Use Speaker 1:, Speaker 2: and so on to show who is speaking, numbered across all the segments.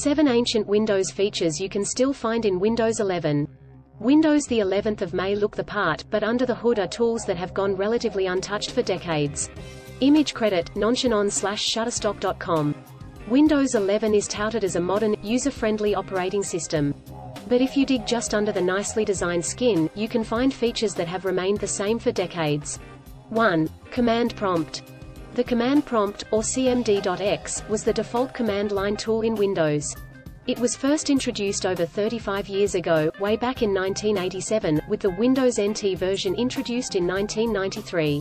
Speaker 1: 7 ancient Windows features you can still find in Windows 11. Windows the 11th of May look the part, but under the hood are tools that have gone relatively untouched for decades. Image credit, nonchanon/shutterstock.com. Windows 11 is touted as a modern, user-friendly operating system. But if you dig just under the nicely designed skin, you can find features that have remained the same for decades. 1. Command prompt. The command prompt, or cmd.x, was the default command line tool in Windows. It was first introduced over 35 years ago, way back in 1987, with the Windows NT version introduced in 1993.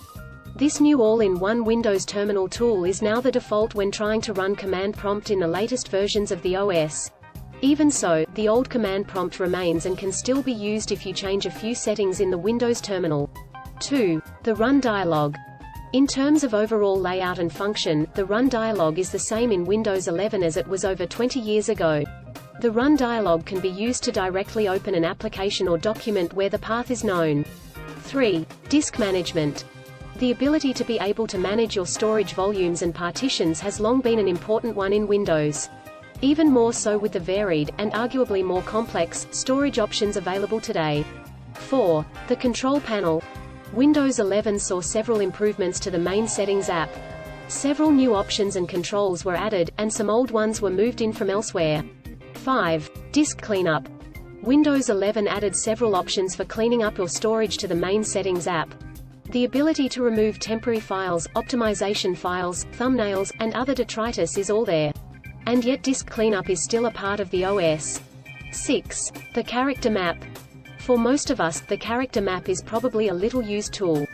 Speaker 1: This new all-in-one Windows terminal tool is now the default when trying to run command prompt in the latest versions of the OS. Even so, the old command prompt remains and can still be used if you change a few settings in the Windows terminal. 2. The Run dialog. In terms of overall layout and function, the Run dialog is the same in Windows 11 as it was over 20 years ago. The Run dialog can be used to directly open an application or document where the path is known. 3. Disk management. The ability to be able to manage your storage volumes and partitions has long been an important one in Windows. Even more so with the varied, and arguably more complex, storage options available today. 4. The Control Panel. Windows 11 saw several improvements to the main Settings app. Several new options and controls were added, and some old ones were moved in from elsewhere. 5. Disk Cleanup. Windows 11 added several options for cleaning up your storage to the main Settings app. The ability to remove temporary files, optimization files, thumbnails, and other detritus is all there. And yet disk cleanup is still a part of the OS. 6. The Character Map. For most of us, the Character Map is probably a little used tool.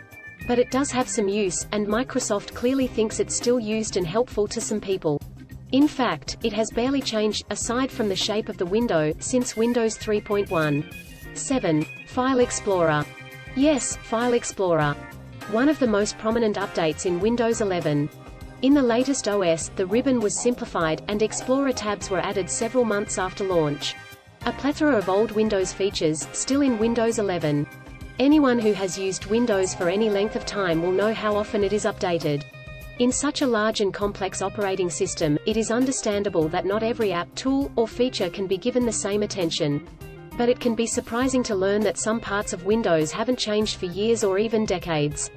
Speaker 1: But it does have some use, and Microsoft clearly thinks it's still used and helpful to some people. In fact, it has barely changed, aside from the shape of the window, since Windows 3.1. 7. File Explorer. Yes, File Explorer. One of the most prominent updates in Windows 11. In the latest OS, the ribbon was simplified, and Explorer tabs were added several months after launch. A plethora of old Windows features, still in Windows 11. Anyone who has used Windows for any length of time will know how often it is updated. In such a large and complex operating system, it is understandable that not every app, tool, or feature can be given the same attention. But it can be surprising to learn that some parts of Windows haven't changed for years or even decades.